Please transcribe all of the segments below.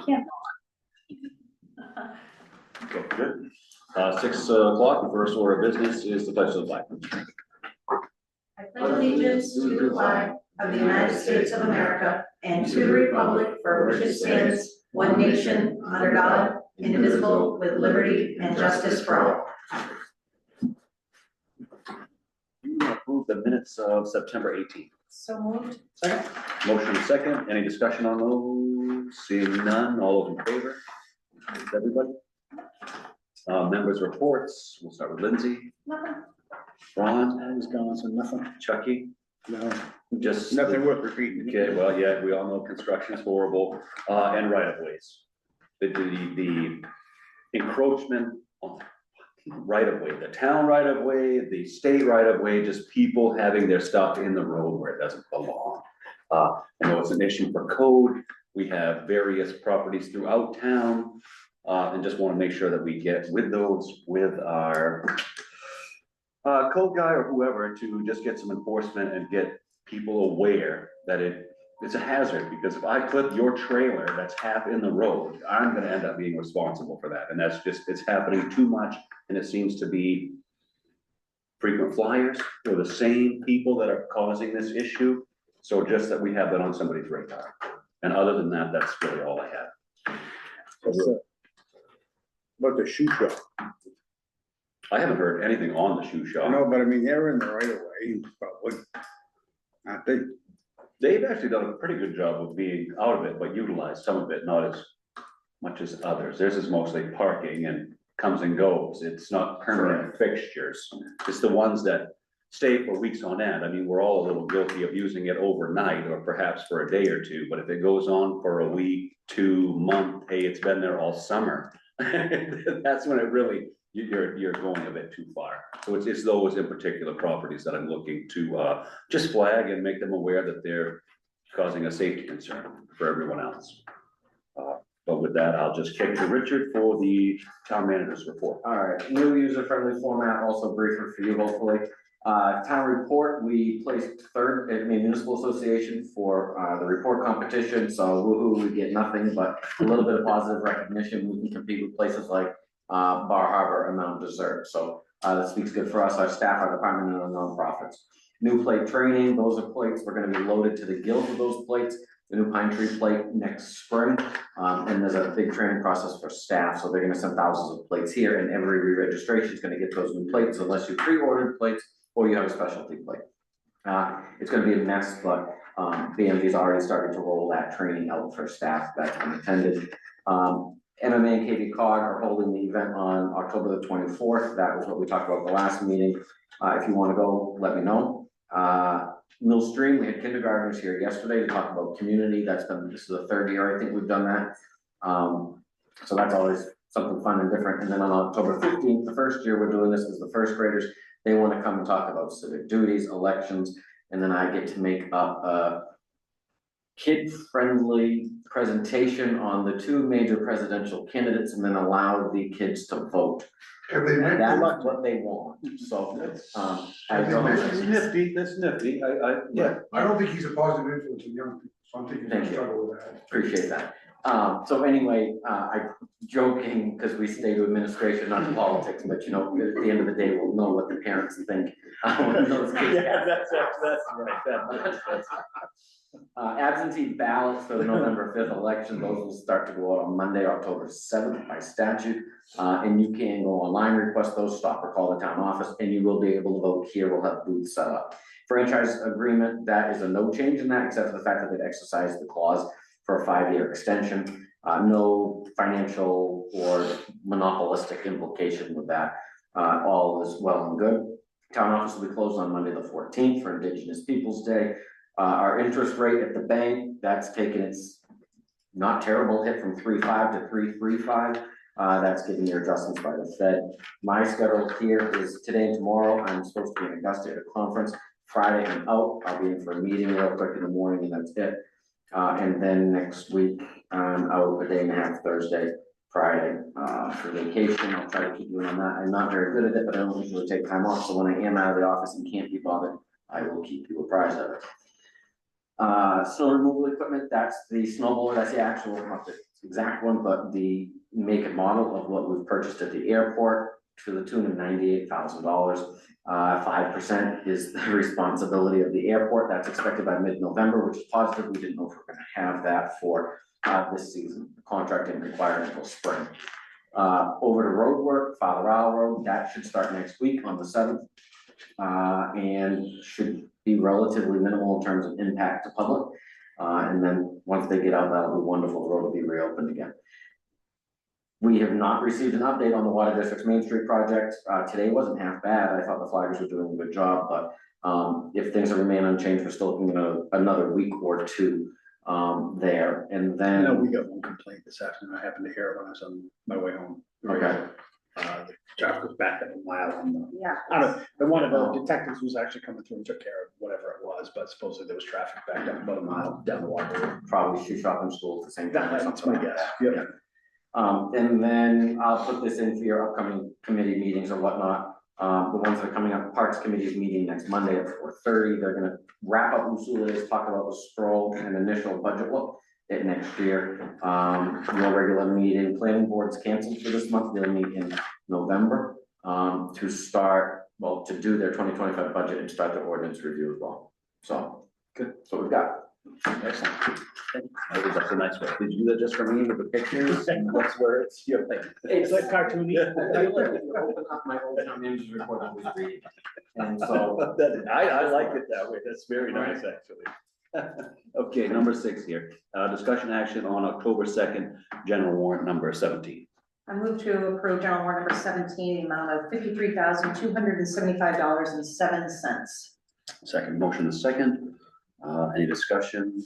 Can't. Okay, good. 6 o'clock, the first order of business is the pledge of the flag. I pledge allegiance to the flag of the United States of America and to the republic for which it stands, one nation, under God, indivisible, with liberty and justice for all. You approve the minutes of September 18th. So moved. Second. Motion second. Any discussion on those? Seeing none, all those in favor? Everybody? Members' reports. We'll start with Lindsay. Nothing. Ron. I was gone, so nothing. Chucky. No, Just nothing worth repeating. Okay, well, yeah, we all know construction is horrible, and right of ways. The encroachment on right of way, the town right of way, the state right of way, just people having their stuff in the road where it doesn't belong. I know it's an issue for code. We have various properties throughout town, and just want to make sure that we get with those with our code guy or whoever to just get some enforcement and get people aware that it's a hazard, because if I clip your trailer that's half in the road, I'm gonna end up being responsible for that. And that's just, it's happening too much, and it seems to be frequent flyers or the same people that are causing this issue. So just that we have that on somebody's radar. And other than that, that's really all I had. About the shoe shop. I haven't heard anything on the shoe shop. No, but I mean, they're in the right of way, probably. I think, They've actually done a pretty good job of being out of it, but utilized some of it, not as much as others. Theirs is mostly parking and comes and goes. It's not permanent fixtures. It's the ones that stay for weeks on end. I mean, we're all a little guilty of using it overnight or perhaps for a day or two, but if it goes on for a week, 2 months, hey, it's been there all summer. That's when it really, you're going a bit too far. So it's those in particular properties that I'm looking to just flag and make them aware that they're causing a safety concern for everyone else. But with that, I'll just kick to Richard for the town manager's report. All right, new user-friendly format, also briefer for you, hopefully. Town report, we placed third at the Municipal Association for the report competition, so woohoo, we get nothing but a little bit of positive recognition. We can compete with places like Bar Harbor and Mount Desert, so that speaks good for us, our staff, our department, and our nonprofits. New plate training, those are plates, we're gonna be loaded to the gills with those plates. The new pine tree plate next spring, and there's a big training process for staff, so they're gonna send thousands of plates here, and every re-registration is gonna get those new plates unless you pre-ordered plates or you have a specialty plate. It's gonna be a mess, but BMV's already started to roll that training out for staff that's been attended. MMA and KV Cog are holding the event on October the 24th. That was what we talked about the last meeting. If you wanna go, let me know. Mill Stream, we had kindergartners here yesterday to talk about community. This is the 3rd year, I think we've done that. So that's always something fun and different. And then on October 15th, the first year we're doing this is the first graders. They wanna come and talk about civic duties, elections, and then I get to make up a kid-friendly presentation on the 2 major presidential candidates and then allow the kids to vote. Have they met? That's what they want, so, That's nifty, that's nifty, yeah. I don't think he's a positive influence in young people, so I'm thinking Thank he'll you. struggle with that. appreciate that. So anyway, I joking, because we stay to administration, not to politics, but you know, at the end of the day, we'll know what the parents think. When those kids Yeah, that's right, absentee ballots for the November 5th election, those will start to go out on Monday, October 7th by statute. And you can go online, request those, stop or call the town office, and you will be able to vote here. We'll have booths set up. Franchise agreement, that is a no change in that, except for the fact that they've exercised the clause for a 5-year extension. No financial or monopolistic implication with that. All is well and good. Town office will be closed on Monday the 14th for Indigenous Peoples' Day. Our interest rate at the bank, that's taken its not terrible hit from 3.5 to 3.35. That's getting your adjustments by the Fed. My schedule here is today and tomorrow. I'm supposed to be in Augusta at a conference. Friday I'm out. I'll be in for a meeting real quick in the morning, and that's it. And then next week, I'm out a day and a half, Thursday, Friday, for vacation. I'll try to keep you in on that. I'm not very good at it, but I don't usually take time off. So when I am out of the office and can't be bothered, I will keep you apprised of it. Snow removal equipment, that's the snowblower, that's the actual, not the exact one, but the make and model of what we've purchased at the airport to the tune of $98,000. 5% is the responsibility of the airport. That's expected by mid-November, which is positive. We didn't know if we we're gonna have that for this season. The contract didn't require it until spring. Over to road work, Father Isle Road, that should start next week on the 7th. And should be relatively minimal in terms of impact to public. And then once they get out, that'll be wonderful. The road will be reopened again. We have not received an update on the Water District's Main Street project. Today wasn't half bad. I thought the flaggers were doing a good job, but if things remain unchanged, we're still looking at another week or two there. And I know then, we got one complaint this afternoon. I happened to hear it when I was on my way home. okay, The traffic was back up a mile on the, Yeah. I don't know, but one of the detectives was actually coming through and took care of whatever it was, but supposedly there was traffic backed up about a mile down the water. probably shoe shopping school at the same time or That's something my like guess, that. yeah. And then I'll put this in for your upcoming committee meetings or whatnot. The ones that are coming up, Parks Committee's meeting next Monday at 4:30. They're gonna wrap up Usule's, talk about the stroll and initial budget look at next year. Your regular meeting, planning board's canceled for this month. They'll meet in November, to start, well, to do their 2025 budget and start their ordinance review as well. So, good. So we've got. Excellent. That was a nice way. Did you do that just for me with the pictures and what's where it's your thing? It's like cartoony. I feel like when you open up my old town manager's report, I was reading. And so, I like it that way. That's very nice, actually. Okay, number 6 here. Discussion action on October 2nd, general warrant number 17. I move to approve general warrant number 17, the amount of $53,275.07. Second motion is second. Any discussion?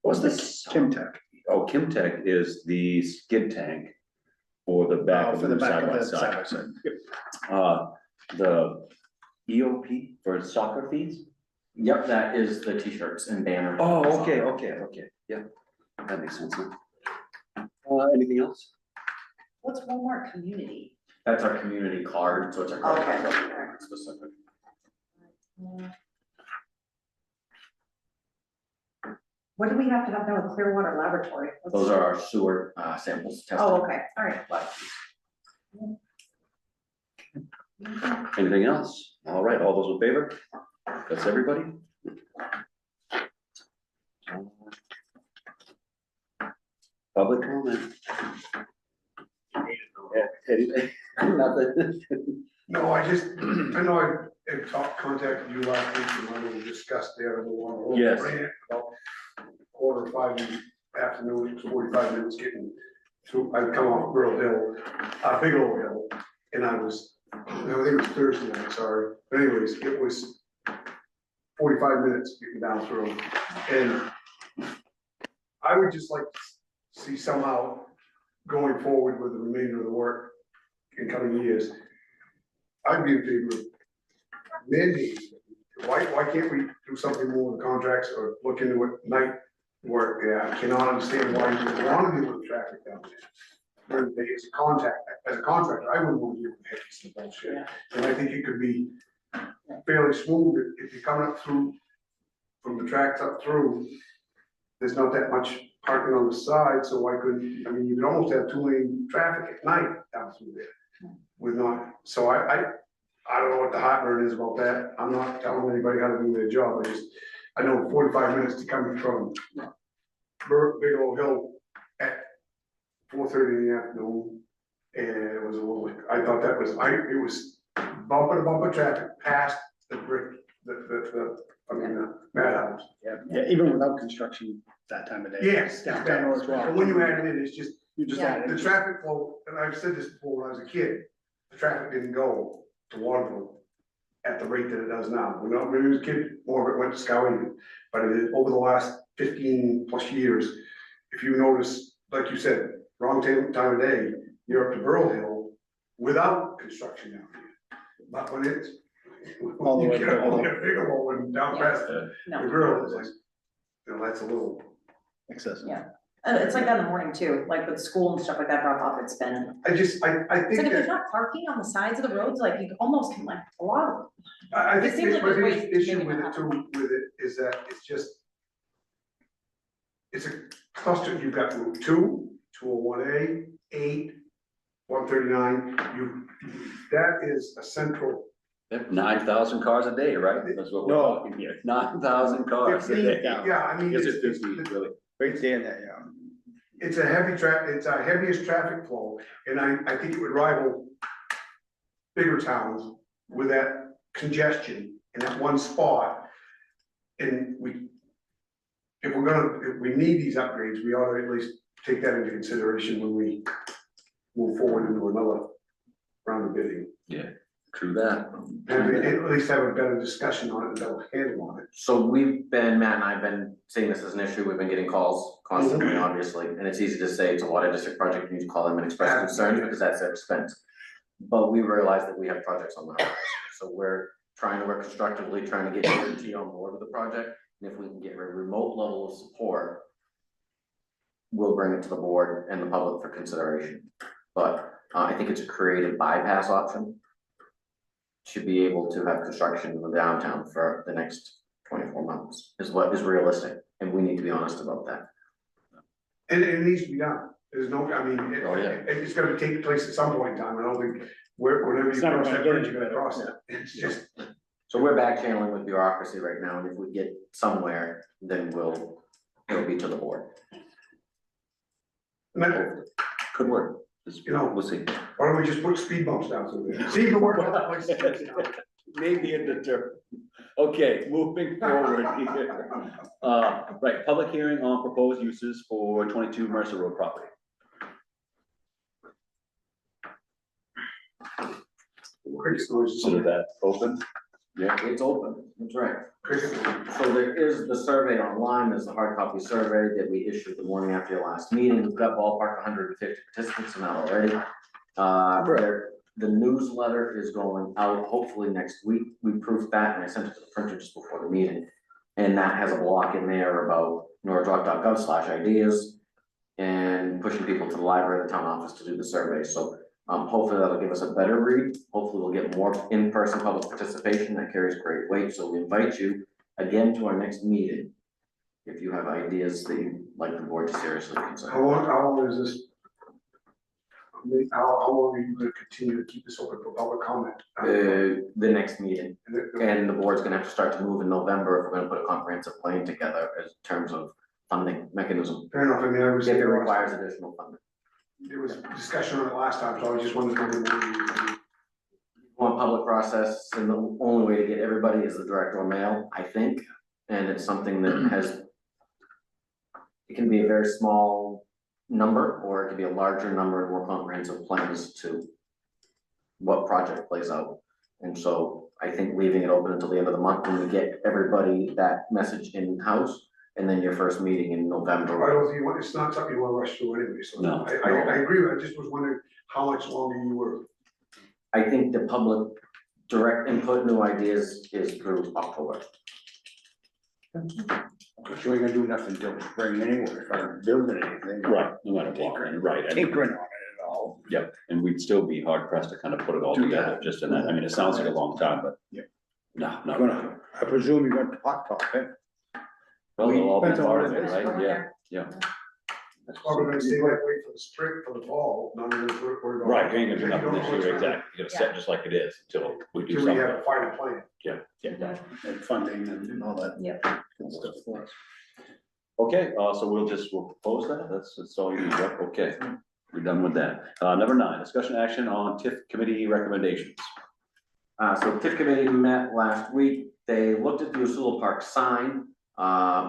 What's this? Kim Tech. Oh, Kim Tech is the skid tank for the back of For the the back side of by the side. side by side. Yep. The EOP for soccer fees? yep, that is the t-shirts and banners. Oh, okay, yeah, that makes sense. Anything else? What's one more community? That's our community card, so it's our. Okay. Specific. What do we have to have now with Clearwater Laboratory? Those are our sewer samples tested. Oh, okay, all right. Anything else? All right, all those in favor? That's everybody? Public comment? Anything? Nothing? No, I know I had contacted you last week and when we discussed the other one. Yes. About 4:05 afternoon, it was 45 minutes getting through, I'd come off Burl Hill, Bigelow Hill, and I think it was Thursday night, sorry, but anyways, it was 45 minutes getting down through, and I would just like to see somehow going forward with the remainder of the work in coming years. I'd be in favor of mandating. Why can't we do something more with contracts or look into it night work? Yeah, I cannot understand why you would want to deal with traffic down there. During the day, as a contractor, I wouldn't want to deal with heavies and bullshit. And I think it could be fairly smooth if you're coming up through, from the tracks up through, there's not that much parking on the side, so why couldn't, I mean, you could almost have 2-lane traffic at night down through there. With not, so I don't know what the heartburn is about that. I'm not telling anybody how to do their job. I know 45 minutes to come from Bigelow Hill at 4:30 in the afternoon. And it was a little, I thought that was, it was bumper to bumper traffic past the brick, madhouse. Yeah, even without construction that time of day. Yes, Downtown Norridgewock. but when you add it in, it's just, You just Yeah. add the it. traffic flow, and I've said this before when I was a kid, the traffic didn't go to Waterville at the rate that it does now. When I was a kid, more of it went to Skowhegan, but it is over the last 15+ years. If you notice, like you said, wrong time of day, you're up to Burl Hill without construction down here. But when it's, All the you way get to all Bigelow. the Bigelow and down past the grill, it's like, that's a little. Excessive. Yeah. It's like that in the morning too, like with school and stuff like that drop off, it's been, I think it's like if that. there's not parking on the sides of the roads, like you almost can like a lot of. I It think seems like my there's biggest ways to issue make with it it too, with it is that it's just, it's a cluster, you've got Route 2, 201A, 8, 139, that is a central. 9,000 cars a day, right? That's what we're No. talking here, 9,000 cars a day. 15,000. Yeah, I mean, Is it it's, 50, really? Right there, that, yeah. it's a heavy it's our heaviest traffic flow, and I think it would rival bigger towns with that congestion in that one spot. And if we need these upgrades, we ought to at least take that into consideration when we move forward into another round of bidding. Yeah, true that. And at least have a better discussion on it, and better handle on it. So Matt and I have been seeing this as an issue, we've been getting calls constantly, obviously, and it's easy to say it's a water district project, you need to call them and express concerns because that's their expense. But we realize that we have projects on the horizon, so we're trying to work constructively, trying to get DOT on board with the project. And if we can get a remote level of support, we'll bring it to the board and the public for consideration. But I think it's a creative bypass option. Should be able to have construction in the downtown for the next 24 months is what is realistic, and we need to be honest about that. And it needs to be done. There's no, I mean, Oh, yeah. it's gonna take place at some point in time. I don't think whenever you It's never cross gonna that get bridge, any you're gonna better. cross it. It's just, So we're back channeling with bureaucracy right now, and if we get somewhere, then it'll be to the board. and that, Could work. You know, We'll see. why don't we just put speed bumps down through there? See if it works other places. Maybe a deterrent. Okay, moving forward here. Right, public hearing on proposed uses for 22 Mercer Road property. Consider that open. Yeah. It's open, that's right. Cricket. So there is the survey online, there's the hard copy survey that we issued the morning after your last meeting, we've got ballpark 150 participants in that already. The newsletter is going out hopefully next week, we proofed that and I sent it to the printer just before the meeting. And that has a block in there about norridgewock.gov/ideas and pushing people to the library or the town office to do the survey, so hopefully that'll give us a better read. Hopefully we'll get more in-person public participation. That carries great weight. So we invite you again to our next meeting. If you have ideas that you'd like the board to seriously consider. How long is this? I mean, how long are you gonna continue to keep this open for public comment? The next meeting, and the board's gonna have to start to move in November if we're gonna put a comprehensive plan together in terms of funding mechanism. Fair enough, I mean, I was. If it requires additional funding. There was discussion on it last time, so I just wanted to. Want public process, and the only way to get everybody is the direct or mail, I think, and it's something that has. It can be a very small number, or it can be a larger number and more comprehensive plans to. What project plays out, and so I think leaving it open until the end of the month, when we get everybody that message in-house. And then your first meeting in November. I don't think it's not something you wanna rush through anyway, so. No. I agree with, I just was wondering how much longer you were. I think the public direct input, new ideas is through October. Cause you ain't gonna do nothing till spring anyway, if I'm building anything. Right, no matter what, and right. and- Tinkering on it at all. Yep, and we'd still be hard pressed to kind of put it all Do together, that. just in that, I mean, it sounds like a long time, but. Yeah. No, You're no. gonna, I presume you're gonna top it. Well, they'll all be Depends on part what of it it, is. right? Yeah, yeah. That's why we're gonna stay like, wait for the spring, for the fall, not even worry about. Right, you ain't gonna do You nothing don't know this what's year, gonna- exactly, you're gonna set just like it is until we do Till we have something. a final plan. Yeah, yeah. And funding and all that. Yep. good stuff for us. Okay, so we'll propose that, that's all you need, right? Okay, we're done with that. Number 9, discussion action on TIF committee recommendations. So TIF committee met last week, they looked at the Usula Park sign,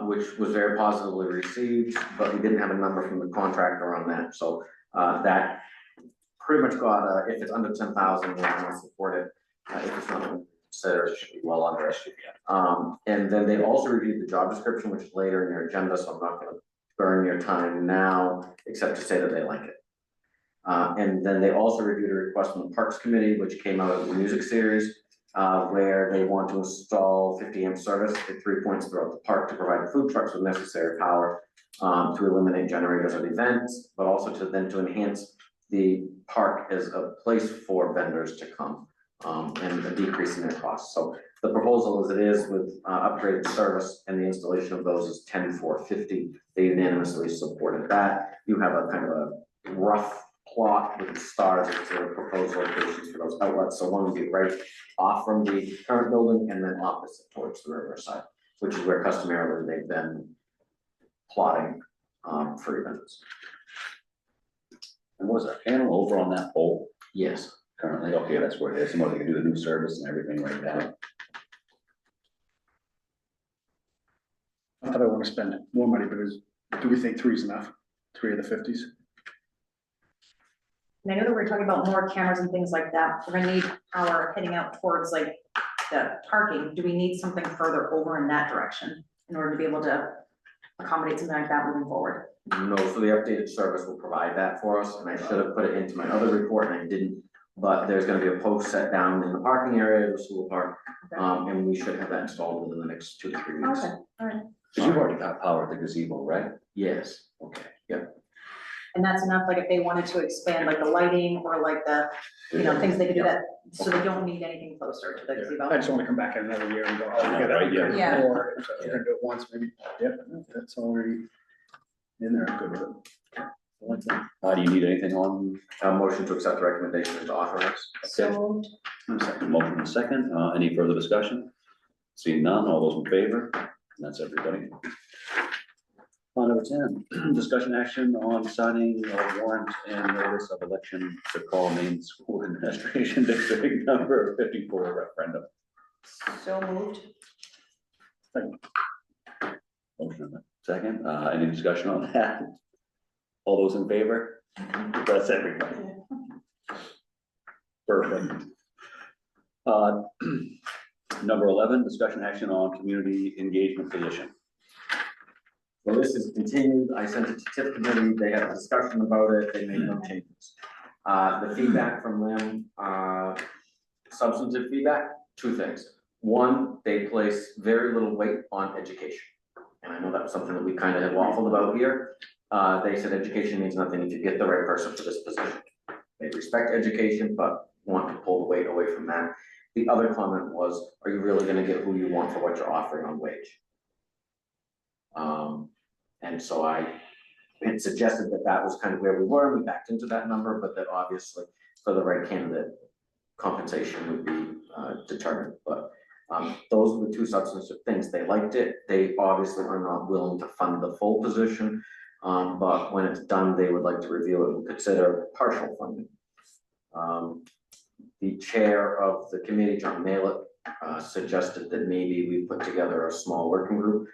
which was very positively received, but we didn't have a number from the contractor on that, so, that pretty much got, if it's under 10,000, we're gonna support it. If it's not, consider it should be well under it. And then they also reviewed the job description, which is later in your agenda, so I'm not gonna burn your time now, except to say that they like it. And then they also reviewed a request from the Parks Committee, which came out of the music series, where they want to install 50 amp service at 3 points throughout the park to provide food trucks with necessary power, to eliminate generators at events, but also to enhance the park as a place for vendors to come, and a decrease in their costs. So The proposal as it is with upgraded service and the installation of those is 10,450. They unanimously supported that. You have a kind of a rough plot with the stars as to the proposed locations for those outlets. So one would be right off from the current building and then opposite towards the riverside, which is where customarily they've been plotting for events. And was there a panel over on that pole Yes. currently? Okay, that's where it is. Somebody can do the new service and everything right now. Not that I wanna spend more money, but do we think 3 is enough? 3 of the 50s? And I know that we're talking about more cameras and things like that. We're gonna need power heading out towards like the parking. Do we need something further over in that direction in order to be able to accommodate something like that moving forward? No, so the updated service will provide that for us, and I should have put it into my other report and I didn't. But there's gonna be a post set down in the parking area of the school park, and we should have that installed within the next 2 to 3 weeks. Okay, all right. Cause you've already got power at the gazebo, right? Yes. Okay. And that's enough, like if they wanted to expand like the lighting or like the, you know, things they could do that, so they don't need anything closer to the I gazebo. just wanna come back in another year and go, oh, we Right, yeah. Yeah. Or if we're gonna do it once, maybe, yep, that's already in there, I'm good with it. Do you need anything on? Motion to accept the recommendation is authorized. So moved. Second, motion and second, any further discussion? Seeing none, all those in favor? And that's everybody. Number 10, discussion action on signing a warrant and notice of election to call main school administration district number 54 referendum. So moved. Motion and second, any discussion on that? All those in favor? That's everybody. Perfect. Number 11, discussion action on community engagement position. So this is continued, I sent it to TIP committee, they had a discussion about it, they made no changes. The feedback from them, substantive feedback, 2 things. One, they place very little weight on education. And I know that was something that we kind of had waffled about here. They said education means nothing if you get the right person for this position. They respect education, but want to pull the weight away from that. The other comment was, are you really gonna get who you want for what you're offering on wage? And so I had suggested that that was kind of where we were, we backed into that number, but that obviously for the right candidate, compensation would be determined, but those were the 2 substantive things. They liked it, they obviously are not willing to fund the full position, but when it's done, they would like to review it and consider partial funding. The chair of the committee, John Malick, suggested that maybe we put together a small working group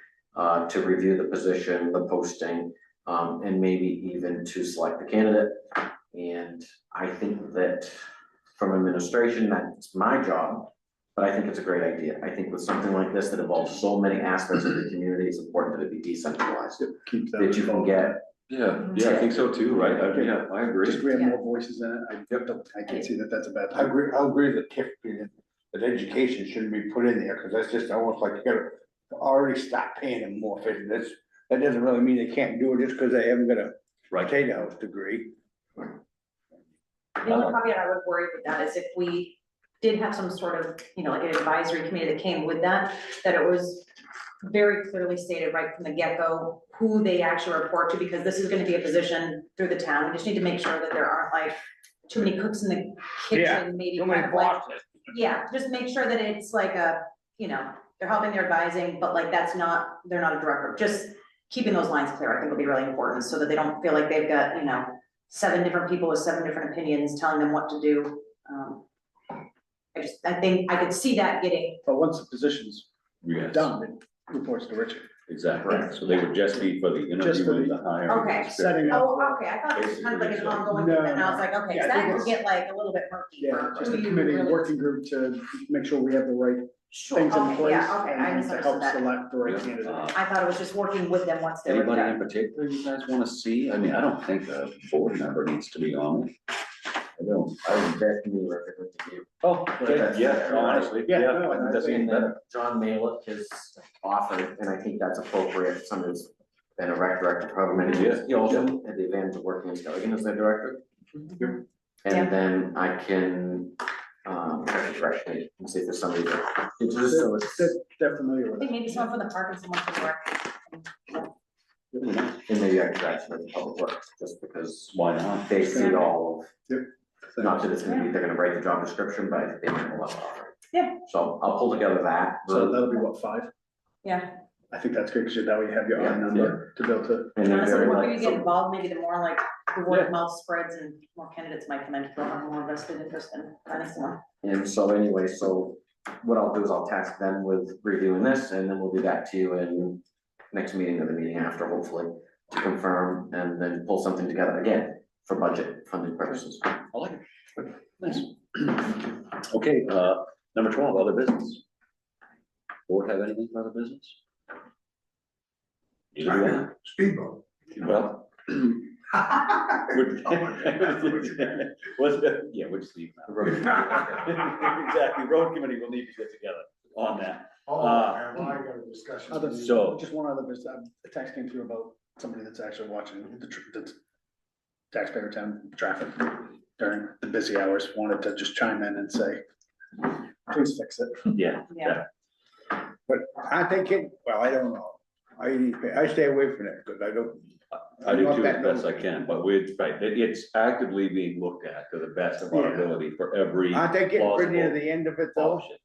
to review the position, the posting, and maybe even to select the candidate. And I think that from administration, that's my job, but I think it's a great idea. I think with something like this that involves so many aspects of the community, it's important that it be decentralized, Keep that. that you can get. Yeah, I think so too, right? Yeah, I agree. Just we have more voices in it, I can see that that's a bad I thing. agree with the TIF being that education shouldn't be put in there, cause that's just almost like you gotta already start paying them more for this. That doesn't really mean they can't do it just cause they haven't got a Right. potato house degree. The only caveat I would worry with that is if we did have some sort of, you know, like an advisory committee that came with that, that it was very clearly stated right from the get-go who they actually report to, because this is gonna be a position through the town. We just need to make sure that there aren't like too many cooks in the kitchen, maybe Too kind many of like, bosses. yeah, just make sure that it's like a, you know, they're helping, they're advising, but like that's not, they're not a director. Just keeping those lines clear, I think will be really important, so that they don't feel like they've got, you know, 7 different people with 7 different opinions telling them what to do. I think I could see that getting, But once the position's Yes, done, it reports to Richard. exactly. So they would just be for the Just for interview, the- the hiring. Okay. Setting up. oh, okay, I thought it was kind of like an ongoing thing, and I was like, okay, so Yeah, I think that could it's- get like a little bit murky Yeah, for just who a you committee, really. working group to make sure we have the right Sure, things in okay, place. yeah, okay, I and to misunderstood help that. select the right Yeah, candidate. I thought it was just working with them once they were Anybody in done. particular you guys wanna see? I mean, I don't think a board member needs to be on it. I don't. I would definitely recommend to you. Oh, okay, yeah, honestly, Yeah, yeah, no, I think that's even And better. that John Malick has offered, and I think that's appropriate, someone who's been a rec director for however many years. He also had the advantage of working in Skellington as their director. Yeah. And then I can refresh me and see if there's somebody that, it's just so it's, They're familiar I with think it. maybe someone from the park and someone from work. and maybe I could actually make public works, just because Why not? they see all of, Yep. not that it's gonna be, they're gonna write the job description, but I think they might have a lot to offer. Yeah. So I'll pull together that. So that'll be what, 5? Yeah, I think that's good, because that way you have your Yeah. own number to be able to. And then honestly, the very more like, people you get involved, maybe the more like the word Yeah. of mouth spreads and more candidates might come in, they'll have more vested interest in finding someone. and so anyway, so what I'll do is I'll task them with reviewing this, and then we'll be back to you in next meeting or the meeting after, hopefully, to confirm and then pull something together again for budget funding purposes. I like it. Nice. Okay, number 12, other business. Board have anything for other business? Either do I. Speedboat. Well. would- What's the, yeah, which Steve now? Exactly, road committee will need to get together on that. Oh, man, well, I got a discussion. So- Just one other business, a text came through about somebody that's actually watching the taxpayer town traffic during the busy hours, wanted to just chime in and say, please fix it. Yeah, Yeah. But I think it, well, I don't know. I stay away from it, because I don't. I do I'm not too, that as best I nosy. can, but it's actively being looked at to the best of our Yeah. ability for every. Aren't they getting pretty near plausible the end of it though? option.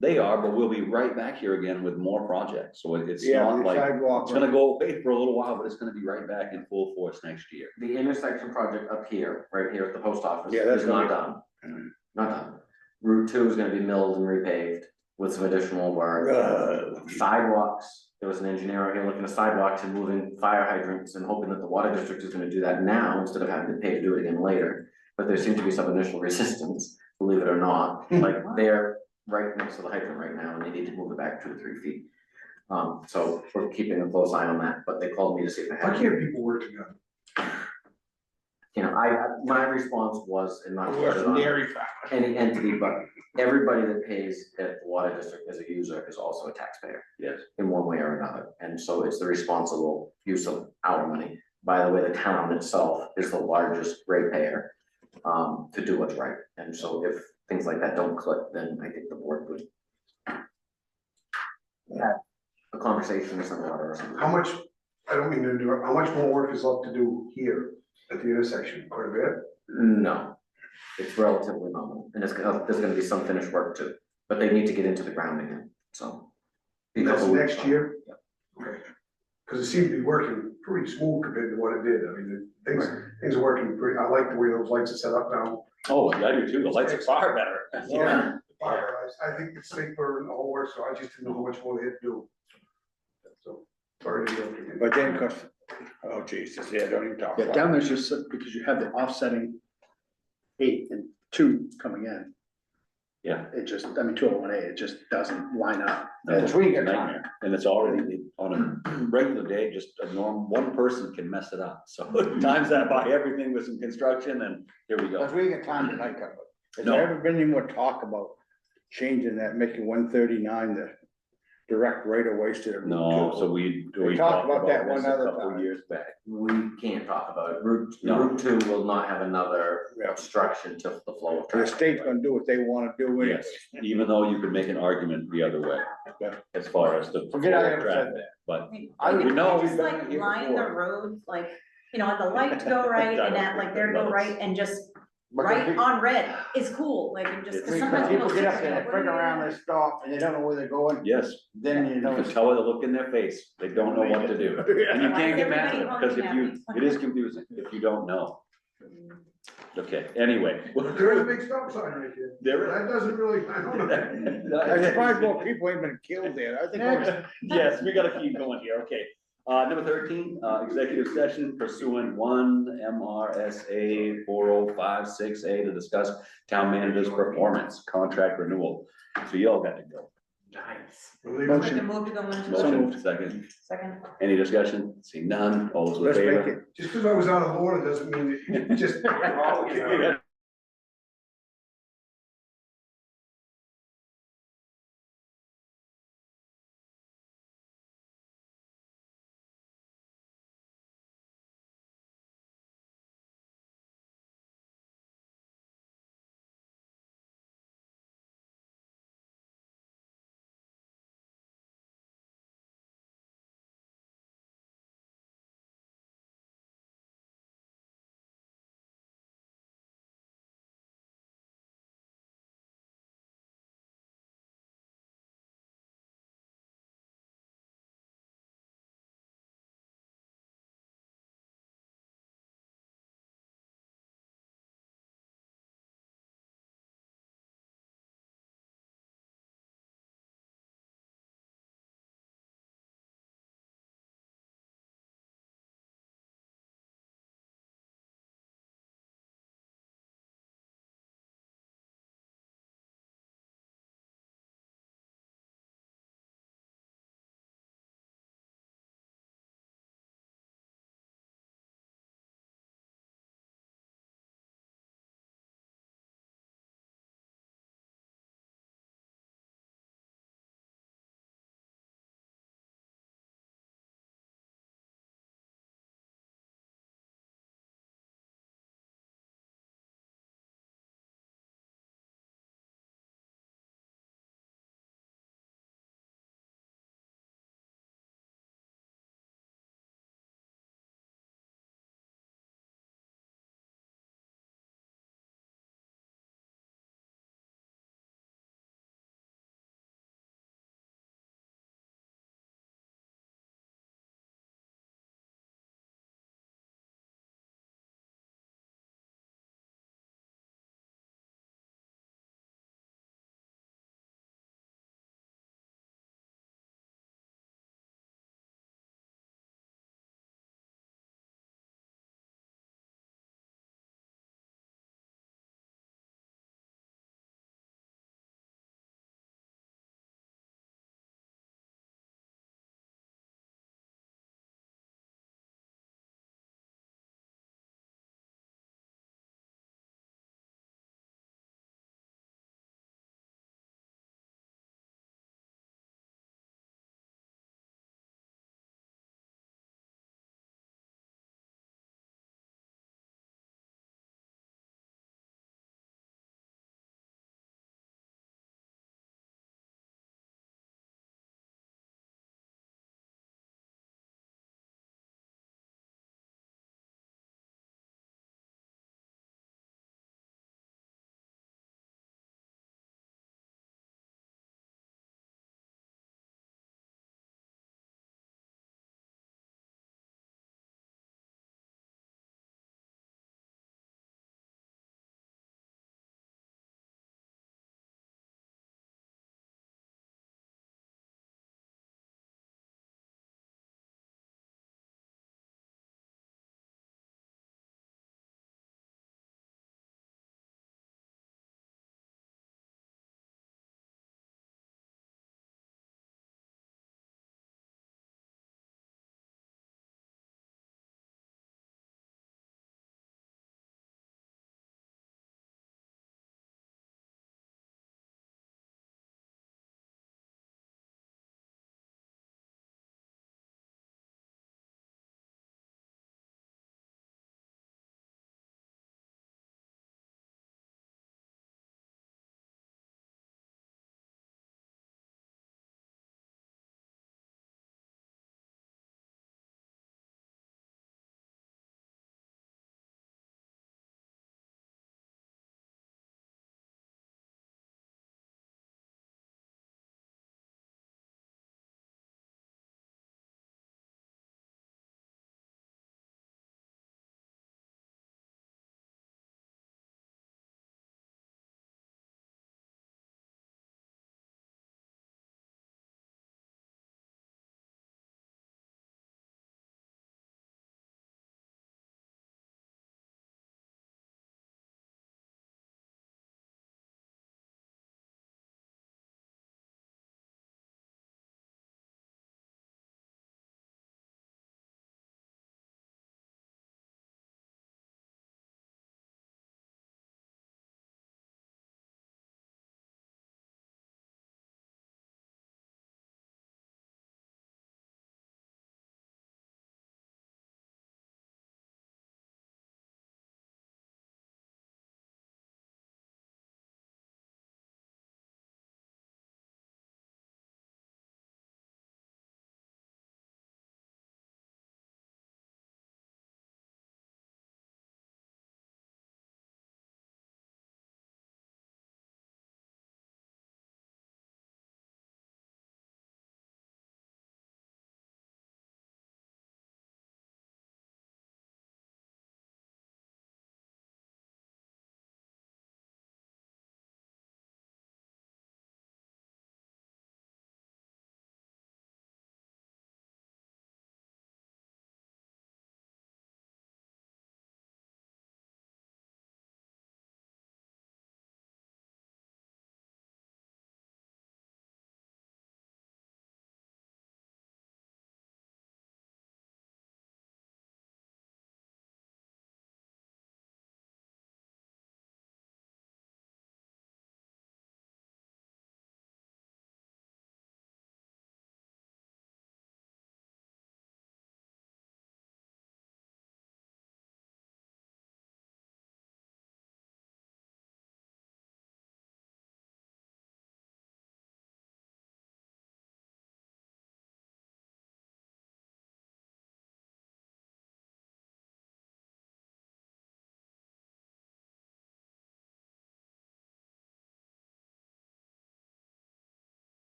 They are, but we'll be right back here again with more projects, so it's Yeah, not the like, sidewalk. it's gonna go away for a little while, but it's gonna be right back in full force next year. The intersection project up here, right here at the post office, Yeah, that's is not gonna done. Not done. Route 2 is gonna be milled and repaved with some additional work. Sidewalks, there was an engineer out here looking at sidewalks and moving fire hydrants and hoping that the water district is gonna do that now instead of having to pay to do it again later. But there seems to be some initial resistance, believe it or not, like they're right next to the hydrant right now and they need to move it back 2 to 3 feet. So we're keeping a close eye on that, but they called me to see if I Why had. can't people work together? You know, my response was, and not to put Worse it than on dairy farm. any entity, but everybody that pays at the water district as a user is also a taxpayer Yes. in one way or another. And so it's the responsible use of our money. By the way, the town itself is the largest ratepayer to do what's right. And so if things like that don't click, then I think the board would have a conversation with someone or something. How much, I don't mean to interrupt, how much more work is left to do here at the intersection? Quite a bit? No, it's relatively nominal, and there's gonna be some finished work too, but they need to get into the ground again, so. And that's Couple weeks. next year? Yep. Okay. Cause it seemed to be working pretty smooth compared to what it did. I mean, things are working pretty, I like the way those lights are set up now. Oh, I do too, the lights are far better. Yeah. I think it's safer and all work, so I just didn't know how much more they had to do. So, sorry to interrupt you. But then, cause, oh Jesus, yeah, don't even talk Yeah, about down it. there's just, because you have the offsetting 8 and 2 coming in. Yeah. It just, I mean, 201A, it just doesn't line up. That's where you It's a get nightmare. And it's already on a regular day, just a one person can mess it up, so times that by everything with some construction and here we That's go. where you get time tonight, cover. Has No. there ever been any more talk about changing that, making 139 the direct right of ways to the? No, so we We talked talked about that this one a other couple time. years back. We can't talk about it, No. Route 2 will not have another Yeah. obstruction to the flow of The traffic. state's gonna do what they wanna do anyway. Yes, even though you could make an argument the other way, Yeah. as far as the. Forget I flow of ever said traffic, that. But I mean, I like, would if know you we've just been like here line the before. road, like, you know, the light to go right and that, like, there to go right and just But the right big- on red is cool, like, and just, cause It's- sometimes People people. get up sit there, there, they what figure are you around, doing? they stop, and they don't know where they're going, yes, then you you know. can tell by the look in their face, they don't know what to do. And you can't get mad at them, because if you, it is confusing if you don't know. Okay, anyway. There is a big stop sign right there. There That doesn't really, I don't know. I'm surprised more people ain't been killed there, I think. Yes, we gotta keep going here, okay. Number 13, executive session pursuant 1 MRSA 4056A to discuss town manager's performance, contract renewal. So you all got to go. Nice. Like Motion. to move to go into. Motion, second. Second. Any discussion? See none, all those in Let's make favor? it. Just because I was out of order doesn't mean that you just.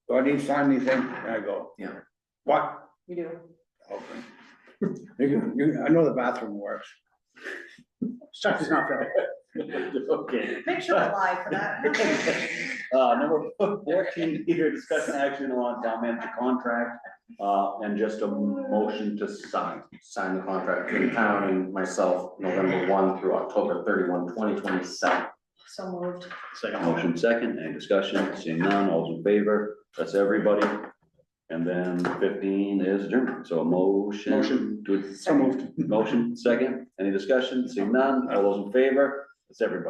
Do I need to sign anything? And I go. Yeah. What? You do. Okay. I know the bathroom works. Chuck is not there. Okay. Make sure we're live for that. Number 14, here, discussion action on town manager contract, and just a motion to sign. Sign the contract between the town and myself, November 1 through October 31, 2027. So moved. Second. Motion second, any discussion, seeing none, all's in favor, that's everybody. And then 15 is adjourned, so a motion. Motion. To, So moved. motion second, any discussion, seeing none, all those in favor, that's everybody.